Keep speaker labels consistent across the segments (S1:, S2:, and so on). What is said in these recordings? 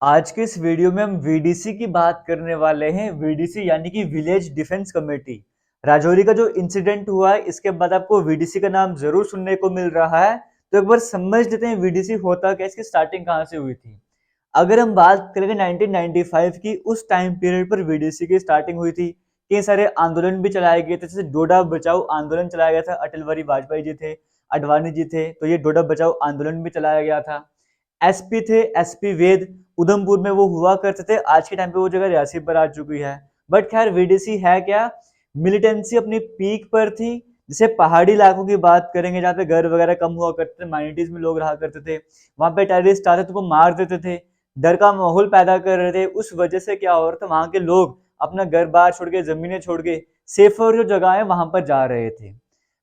S1: आज के इस वीडियो में हम वीडीसी की बात करने वाले हैं। वीडीसी यानी कि विलेज डिफेंस कमेटी। राजौरी का जो इंसिडेंट हुआ है इसके बाद आपको वीडीसी का नाम जरूर सुनने को मिल रहा है। तो एक बार समझ लेते हैं वीडीसी होता क्या, इसकी स्टार्टिंग कहाँ से हुई थी। अगर हम बात करेंगे 1995 की, उस टाइम पीरियड पर वीडीसी की स्टार्टिंग हुई थी। कई सारे आंदोलन भी चलाए गए थे, जैसे डोडा बचाओ आंदोलन चलाया गया था। अटल बिहारी वाजपेयी जी थे, अडवाणी जी थे, तो ये डोडा बचाओ आंदोलन भी चलाया गया था। एसपी थे, एसपी वेद, उधमपुर में वो हुआ करते थे। आज के टाइम पे वो जगह रियासी पर आ चुकी है। बट खैर वीडीसी है क्या, मिलिटेंसी अपनी पीक पर थी। जैसे पहाड़ी इलाकों की बात करेंगे जहाँ पे घर वगैरह कम हुआ करते थे, माइनॉरिटीज में लोग रहा करते थे, वहां पे टेररिस्ट आते थे तो वो मार देते थे, डर का माहौल पैदा कर रहे थे। उस वजह से क्या हो रहा था, वहां के लोग अपना घर बार छोड़ के, जमीनें छोड़ के सेफर जो जगह है वहां पर जा रहे थे।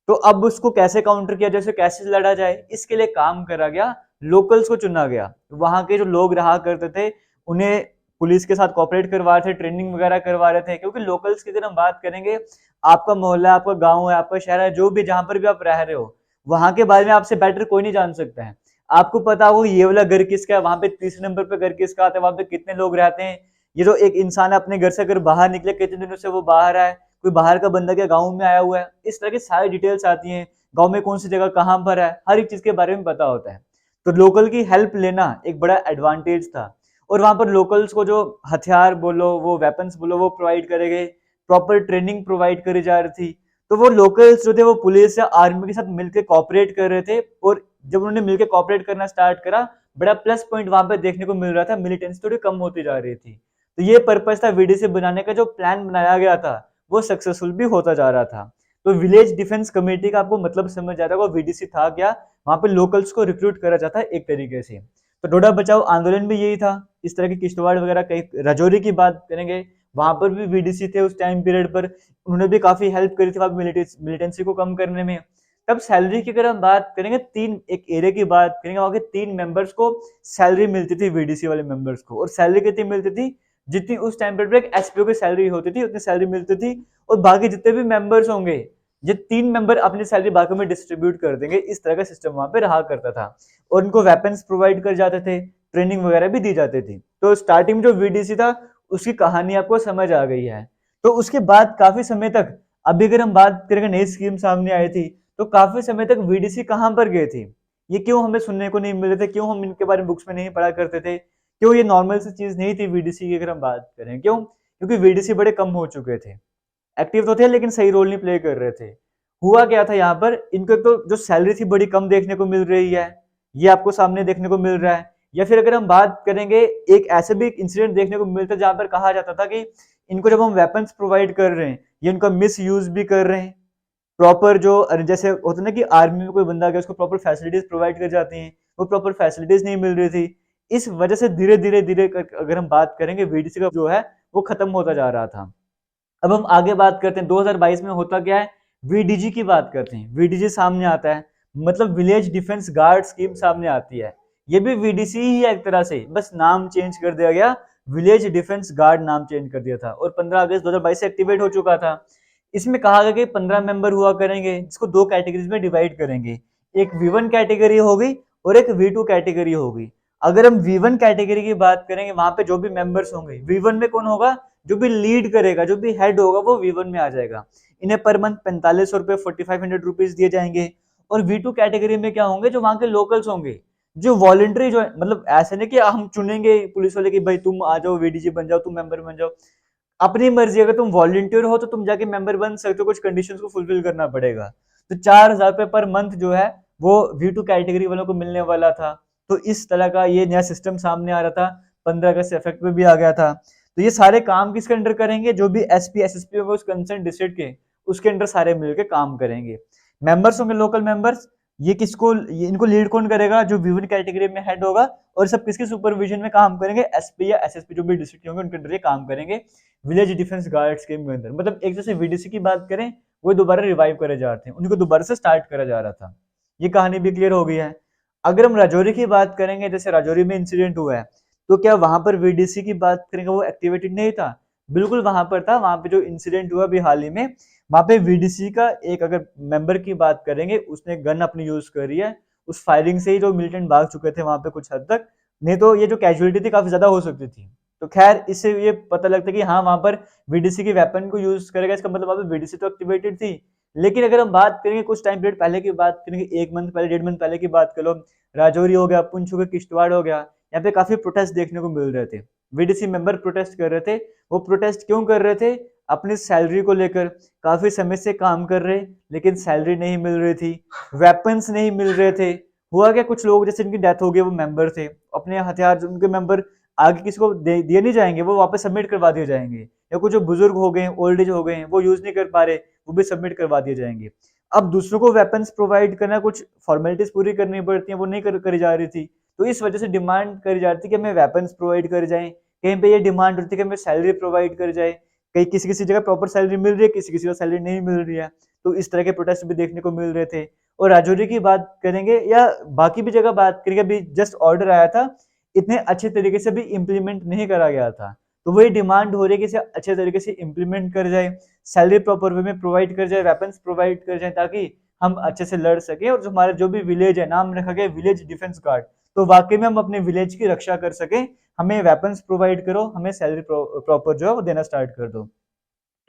S1: तो अब उसको कैसे काउंटर किया जाए, उसे कैसे लड़ा जाए, इसके लिए काम करा गया, लोकल्स को चुना गया। वहां के जो लोग रहा करते थे उन्हें पुलिस के साथ कॉपरेट करवा रहे थे, ट्रेनिंग वगैरह करवा रहे थे। क्योंकि लोकल्स की अगर हम बात करेंगे, आपका मोहल्ला, आपका गांव है, आपका शहर है, जो भी जहां पर भी आप रह रहे हो, वहां के बारे में आपसे बेटर कोई नहीं जान सकता है। आपको पता हो ये वाला घर किसका है, वहां पे तीसरे नंबर पे घर किसका आता है, वहां पे कितने लोग रहते हैं। ये जो एक इंसान है अपने घर से अगर बाहर निकले, कितने दिनों से वो बाहर है, कोई बाहर का बंदा क्या गाँव में आया हुआ है, इस तरह की सारी डिटेल्स आती हैं। गाँव में कौन सी जगह कहाँ पर है, हर एक चीज के बारे में पता होता है। तो लोकल की हेल्प लेना एक बड़ा एडवांटेज था। और वहां पर लोकल्स को जो हथियार बोलो, वो वेपन्स बोलो, वो प्रोवाइड करे गए, प्रॉपर ट्रेनिंग प्रोवाइड करी जा रही थी। तो वो लोकल्स जो थे वो पुलिस या आर्मी के साथ मिलकर कॉपरेट कर रहे थे। और जब उन्होंने मिलकर कॉपरेट करना स्टार्ट करा, बड़ा प्लस पॉइंट वहां पर देखने को मिल रहा था, मिलिटेंसी थोड़ी कम होती जा रही थी। तो ये पर्पज था वीडीसी बनाने का, जो प्लान बनाया गया था वो सक्सेसफुल भी होता जा रहा था। तो विलेज डिफेंस कमेटी का आपको मतलब समझ आ रहा होगा, वीडीसी था क्या, वहां पे लोकल्स को रिक्रूट करा जाता है एक तरीके से। तो डोडा बचाओ आंदोलन भी यही था। इस तरह की किश्तवाड़ वगैरह, कई राजौरी की बात करेंगे, वहां पर भी वीडीसी थे उस टाइम पीरियड पर। उन्होंने भी काफी हेल्प करी थी वहां मिलिटेंसी को कम करने में। तब सैलरी की अगर हम बात करेंगे, तीन एक एरिया की बात करेंगे, वहां के 3 मेंबर्स को सैलरी मिलती थी, वीडीसी वाले मेंबर्स को। और सैलरी कितनी मिलती थी, जितनी उस टाइम पर एक एसपीओ की सैलरी होती थी उतनी सैलरी मिलती थी। और बाकी जितने भी मेंबर्स होंगे, ये 3 मेंबर अपनी सैलरी बाकी में डिस्ट्रीब्यूट कर देंगे, इस तरह का सिस्टम वहां पे रहा करता था। और उनको वेपन्स प्रोवाइड कर जाते थे, ट्रेनिंग वगैरह भी दी जाती थी। तो स्टार्टिंग में जो वीडीसी था उसकी कहानी आपको समझ आ गई है। तो उसके बाद काफी समय तक, अभी अगर हम बात करेंगे नई स्कीम सामने आई थी, तो काफी समय तक वीडीसी कहां पर गए थे, ये क्यों हमें सुनने को नहीं मिल रहे थे, क्यों हम इनके बारे में बुक्स में नहीं पढ़ा करते थे, क्यों ये नॉर्मल सी चीज नहीं थी वीडीसी की अगर हम बात करें, क्यों? क्योंकि वीडीसी बड़े कम हो चुके थे। एक्टिव तो थे लेकिन सही रोल नहीं प्ले कर रहे थे। हुआ क्या था यहाँ पर, इनको एक तो जो सैलरी थी बड़ी कम देखने को मिल रही है, ये आपको सामने देखने को मिल रहा है। या फिर अगर हम बात करेंगे, एक ऐसे भी इंसिडेंट देखने को मिलता है जहां पर कहा जाता था कि इनको जब हम वेपन्स प्रोवाइड कर रहे हैं, ये इनका मिस यूज भी कर रहे हैं। प्रॉपर जो जैसे होता है ना कि आर्मी में कोई बंदा गया, उसको प्रॉपर फैसिलिटीज प्रोवाइड कर जाती हैं, वो प्रॉपर फैसिलिटीज नहीं मिल रही थी। इस वजह से धीरे धीरे धीरे अगर हम बात करेंगे, वीडीसी का जो है वो खत्म होता जा रहा था। अब हम आगे बात करते हैं 2022 में होता क्या है, वीडीजी की बात करते हैं। वीडीजी सामने आता है, मतलब विलेज डिफेंस गार्ड स्कीम सामने आती है। ये भी वीडीसी ही है एक तरह से, बस नाम चेंज कर दिया गया, विलेज डिफेंस गार्ड नाम चेंज कर दिया था। और 15 अगस्त 2022 से एक्टिवेट हो चुका था। इसमें कहा गया कि 15 मेंबर हुआ करेंगे, जिसको 2 कैटेगरीज में डिवाइड करेंगे। एक V1 कैटेगरी होगी और एक V2 कैटेगरी होगी। अगर हम V1 कैटेगरी की बात करेंगे, वहां पे जो भी मेंबर्स होंगे, V1 में कौन होगा, जो भी लीड करेगा, जो भी हेड होगा, वो V1 में आ जाएगा। इन्हें पर मंथ 4500 रुपए, 4500 रुपीज दिए जाएंगे। और V2 कैटेगरी में क्या होंगे, जो वहां के लोकल्स होंगे, जो वॉलंटरी, जो मतलब ऐसे नहीं कि हम चुनेंगे पुलिस वाले कि भाई तुम आ जाओ वीडीजी बन जाओ, तुम मेंबर बन जाओ। अपनी मर्जी, अगर तुम वॉलंटियर हो तो तुम जाके मेंबर बन सकते हो, कुछ कंडीशंस को फुलफिल करना पड़ेगा। तो 4000 रुपए पर मंथ जो है वो V2 कैटेगरी वालों को मिलने वाला था। तो इस तरह का ये नया सिस्टम सामने आ रहा था, 15 अगस्त से इफेक्ट में भी आ गया था। तो ये सारे काम किसके अंडर करेंगे, जो भी एसपी एसएसपी होगा उस कंसर्न डिस्ट्रिक्ट के, उसके अंडर सारे मिलकर काम करेंगे। मेंबर्स होंगे लोकल मेंबर्स। ये किसको, ये इनको लीड कौन करेगा, जो V1 कैटेगरी में हेड होगा। और सब किसके सुपरविजन में काम करेंगे, एसपी या एसएसपी जो भी डिस्ट्रिक्ट होंगे उनके अंडर ये काम करेंगे, विलेज डिफेंस गार्ड स्कीम के अंदर। मतलब एक जैसे वीडीसी की बात करें, वो दोबारा रिवाइव करे जा रहे हैं, उनको दोबारा से स्टार्ट करा जा रहा था। ये कहानी भी क्लियर हो गई है। अगर हम राजौरी की बात करेंगे, जैसे राजौरी में इंसिडेंट हुआ है, तो क्या वहां पर वीडीसी की बात करेंगे वो एक्टिवेटेड नहीं था? बिल्कुल वहां पर था। वहां पे जो इंसिडेंट हुआ अभी हाल ही में, वहां पे वीडीसी का एक अगर मेंबर की बात करेंगे, उसने गन अपनी यूज करी है। उस फायरिंग से ही जो मिलिटेंट भाग चुके थे वहां पे कुछ हद तक, नहीं तो ये जो कैजुअलिटी थी काफी ज्यादा हो सकती थी। तो खैर इससे ये पता लगता है कि हाँ वहां पर वीडीसी की वेपन को यूज करेगा, इसका मतलब वहां पर वीडीसी तो एक्टिवेटेड थी। लेकिन अगर हम बात करेंगे कुछ टाइम पीरियड पहले की बात करेंगे, 1 मंथ पहले, 1.5 मंथ पहले की बात कर लो, राजौरी हो गया, पुंछ हो गया, किश्तवाड़ हो गया, यहाँ पे काफी प्रोटेस्ट देखने को मिल रहे थे। वीडीसी मेंबर प्रोटेस्ट कर रहे थे। वो प्रोटेस्ट क्यों कर रहे थे? अपनी सैलरी को लेकर। काफी समय से काम कर रहे लेकिन सैलरी नहीं मिल रही थी, वेपन्स नहीं मिल रहे थे। हुआ क्या, कुछ लोग जैसे इनकी डेथ हो गई, वो मेंबर थे, अपने हथियार जो उनके मेंबर आगे किसी को दिए नहीं जाएंगे, वो वापस सबमिट करवा दिए जाएंगे। या कुछ जो बुजुर्ग हो गए, ओल्ड एज हो गए, वो यूज नहीं कर पा रहे, वो भी सबमिट करवा दिए जाएंगे। अब दूसरों को वेपन्स प्रोवाइड करना, कुछ फॉर्मेलिटीज पूरी करनी पड़ती है, वो नहीं करी जा रही थी। तो इस वजह से डिमांड करी जाती थी कि हमें वेपन्स प्रोवाइड कर जाए। कहीं पे ये डिमांड होती है कि हमें सैलरी प्रोवाइड कर जाए। कहीं किसी किसी जगह प्रॉपर सैलरी मिल रही है, किसी किसी को सैलरी नहीं मिल रही है। तो इस तरह के प्रोटेस्ट भी देखने को मिल रहे थे। और राजौरी की बात करेंगे या बाकी भी जगह बात करेंगे, अभी जस्ट ऑर्डर आया था, इतने अच्छे तरीके से भी इम्प्लीमेंट नहीं करा गया था। तो वही डिमांड हो रही है कि इसे अच्छे तरीके से इम्प्लीमेंट कर जाए, सैलरी प्रॉपर वे में प्रोवाइड कर जाए, वेपन्स प्रोवाइड कर जाए, ताकि हम अच्छे से लड़ सके। और जो हमारा जो भी विलेज है, नाम रखा गया विलेज डिफेंस गार्ड, तो वाकई में हम अपने विलेज की रक्षा कर सके। हमें वेपन्स प्रोवाइड करो, हमें सैलरी प्रॉपर जो है वो देना स्टार्ट कर दो।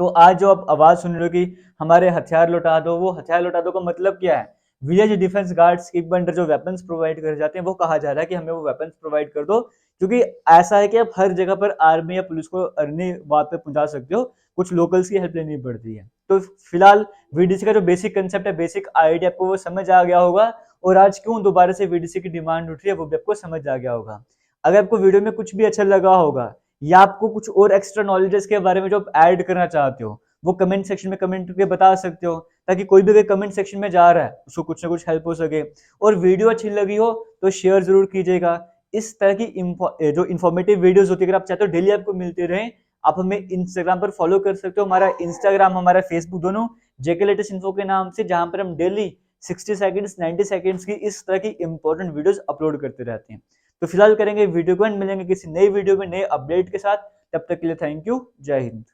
S1: तो आज जो आप आवाज सुन रहे हो कि हमारे हथियार लौटा दो, वो हथियार लौटा दो का मतलब क्या है? विलेज डिफेंस गार्ड्स के अंडर जो वेपन्स प्रोवाइड कर जाते हैं, वो कहा जा रहा है कि हमें वो वेपन्स प्रोवाइड कर दो। क्योंकि ऐसा है कि आप हर जगह पर आर्मी या पुलिस को नहीं बात पे पहुंचा सकते हो, कुछ लोकल्स की हेल्प लेनी पड़ती है। तो फिलहाल वीडीसी का जो बेसिक कंसेप्ट है, बेसिक आइडिया आपको वो समझ आ गया होगा। और आज क्यों दोबारा से वीडीसी की डिमांड उठ रही है, वो भी आपको समझ आ गया होगा। अगर आपको वीडियो में कुछ भी अच्छा लगा होगा, या आपको कुछ और एक्स्ट्रा नॉलेज इसके बारे में जो आप ऐड करना चाहते हो, वो कमेंट सेक्शन में कमेंट करके बता सकते हो, ताकि कोई भी अगर कमेंट सेक्शन में जा रहा है उसको कुछ ना कुछ हेल्प हो सके। और वीडियो अच्छी लगी हो तो शेयर जरूर कीजिएगा। इस तरह की जो इन्फॉर्मेटिव वीडियोस होती है, अगर आप चाहते हो डेली आपको मिलते रहे, आप हमें इंस्टाग्राम पर फॉलो कर सकते हो। हमारा इंस्टाग्राम, हमारा फेसबुक दोनों जेके लेटेस्ट इन्फो के नाम से, जहां पर हम डेली 60 सेकंड्स 90 सेकंड्स की इस तरह की इंपॉर्टेंट वीडियोस अपलोड करते रहते हैं। तो फिलहाल करेंगे वीडियो को एंड, मिलेंगे किसी नई वीडियो में नए अपडेट के साथ। तब तक के लिए थैंक यू, जय हिंद।